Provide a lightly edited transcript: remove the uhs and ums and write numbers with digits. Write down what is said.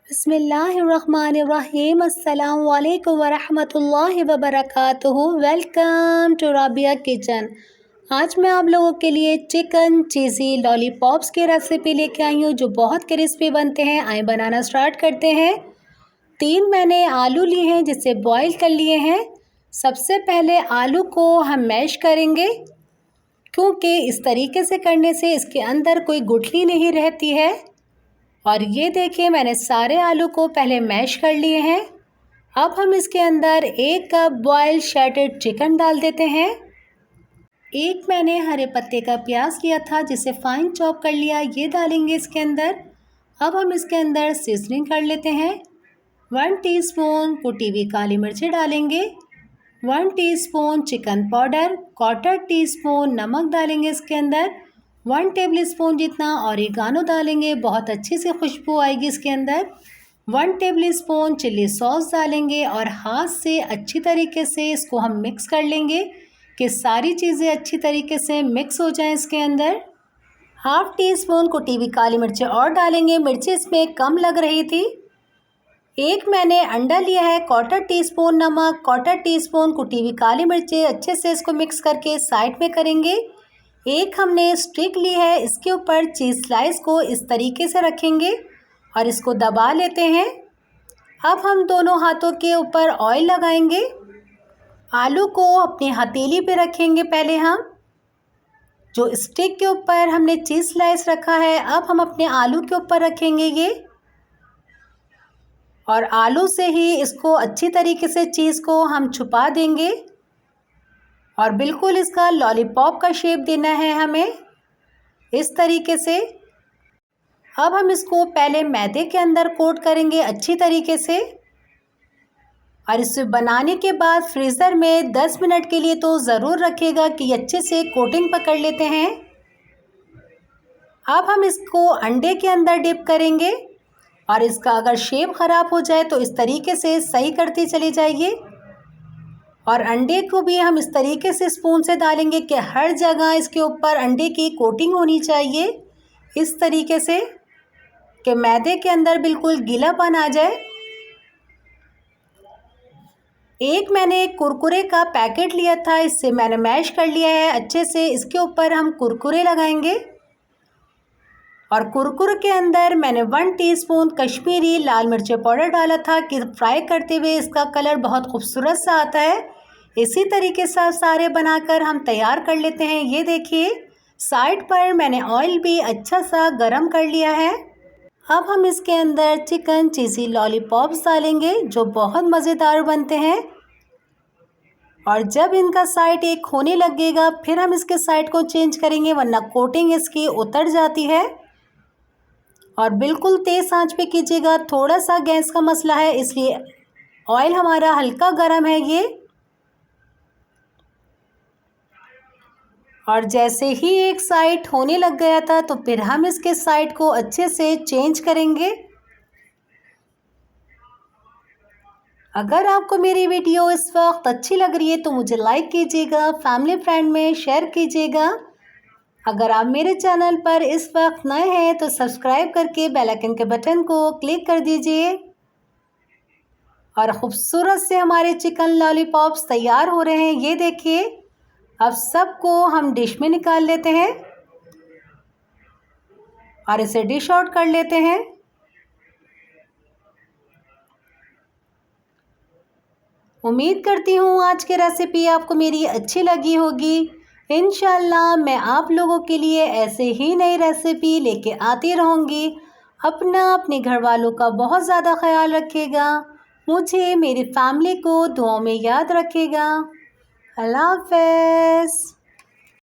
बिस्मिल्लाहिर्रहमानिर्रहीम अस्सलाम वालेकुम वरहमतुल्लाहि वबरकातुहू। Welcome to Rabia kitchen. आज मैं आप लोगों के लिए चिकन चीज़ी लॉलीपॉप्स की रेसिपी लेके आई हूँ जो बहुत क्रिस्पी बनते हैं। आए बनाना स्टार्ट करते हैं। 3 मैंने आलू लिए हैं जिसे बॉईल कर लिए हैं। सबसे पहले आलू को हम मैश करेंगे क्योंकि इस तरीके से करने से इसके अंदर कोई गुठली नहीं रहती है। और ये देखिए मैंने सारे आलू को पहले मैश कर लिए हैं। अब हम इसके अंदर 1 कप बॉइल्ड शैटेड चिकन डाल देते हैं। 1 मैंने हरे पत्ते का प्याज लिया था जिसे फाइन चॉप कर लिया, ये डालेंगे इसके अंदर। अब हम इसके अंदर सीजनिंग कर लेते हैं। 1 टीस्पून कुटी हुई काली मिर्ची डालेंगे, 1 टीस्पून चिकन पाउडर, 1/4 टीस्पून नमक डालेंगे इसके अंदर, 1 टेबलस्पून जितना ऑरिगानो डालेंगे, बहुत अच्छी सी खुशबू आएगी इसके अंदर। 1 टेबलस्पून चिल्ली सॉस डालेंगे और हाथ से अच्छी तरीके से इसको हम मिक्स कर लेंगे कि सारी चीज़ें अच्छी तरीके से मिक्स हो जाएं इसके अंदर। 1/2 टीस्पून कुटी हुई काली मिर्ची और डालेंगे, मिर्ची इसमें कम लग रही थी। 1 मैंने अंडा लिया है, 1/4 टीस्पून नमक, 1/4 टीस्पून कुटी हुई काली मिर्ची, अच्छे से इसको मिक्स करके साइड में करेंगे। 1 हमने स्टिक ली है, इसके ऊपर चीज़ स्लाइस को इस तरीके से रखेंगे और इसको दबा लेते हैं। अब हम दोनों हाथों के ऊपर ऑयल लगाएंगे। आलू को अपनी हथेली पे रखेंगे पहले हम, जो स्टिक के ऊपर हमने चीज़ स्लाइस रखा है अब हम अपने आलू के ऊपर रखेंगे ये, और आलू से ही इसको अच्छी तरीके से चीज़ को हम छुपा देंगे और बिल्कुल इसका लॉलीपॉप का शेप देना है हमें इस तरीके से। अब हम इसको पहले मैदे के अंदर कोट करेंगे अच्छी तरीके से, और इसे बनाने के बाद फ्रीज़र में 10 मिनट के लिए तो ज़रूर रखिएगा कि अच्छे से कोटिंग पकड़ लेते हैं। अब हम इसको अंडे के अंदर डिप करेंगे और इसका अगर शेप ख़राब हो जाए तो इस तरीके से सही करते चले जाइए। और अंडे को भी हम इस तरीके से स्पून से डालेंगे कि हर जगह इसके ऊपर अंडे की कोटिंग होनी चाहिए इस तरीके से कि मैदे के अंदर बिल्कुल गीलापन आ जाए। 1 मैंने कुरकुरे का पैकेट लिया था, इससे मैंने मैश कर लिया है अच्छे से। इसके ऊपर हम कुरकुरे लगाएंगे और कुरकुरे के अंदर मैंने 1 टीस्पून कश्मीरी लाल मिर्च पाउडर डाला था कि फ्राई करते हुए इसका कलर बहुत खूबसूरत सा आता है। इसी तरीके से सारे बनाकर हम तैयार कर लेते हैं। ये देखिए साइड पर मैंने ऑयल भी अच्छा सा गरम कर लिया है। अब हम इसके अंदर चिकन चीज़ी लॉलीपॉप्स डालेंगे जो बहुत मज़ेदार बनते हैं। और जब इनका साइड एक होने लगेगा फिर हम इसके साइड को चेंज करेंगे, वरना कोटिंग इसकी उतर जाती है। और बिल्कुल तेज़ आंच पे कीजिएगा, थोड़ा सा गैस का मसला है इसलिए ऑयल हमारा हल्का गर्म है ये। और जैसे ही एक साइड होने लग गया था तो फिर हम इसके साइड को अच्छे से चेंज करेंगे। अगर आपको मेरी वीडियो इस वक्त अच्छी लग रही है तो मुझे लाइक कीजिएगा, फैमिली फ्रेंड में शेयर कीजिएगा। अगर आप मेरे चैनल पर इस वक्त नए हैं तो सब्सक्राइब करके बेल आइकन के बटन को क्लिक कर दीजिए। और ख़ूबसूरत से हमारे चिकन लॉलीपॉप्स तैयार हो रहे हैं, ये देखिए। अब सबको हम डिश में निकाल लेते हैं और इसे डिश आउट कर लेते हैं। उम्मीद करती हूँ आज की रेसिपी आपको मेरी अच्छी लगी होगी। इंशाल्लाह मैं आप लोगों के लिए ऐसे ही नई रेसिपी लेके आती रहूँगी। अपने घर वालों का बहुत ज़्यादा ख्याल रखिएगा, मुझे मेरी फैमिली को दुआओं में याद रखिएगा। अल्लाह हाफ़िज़।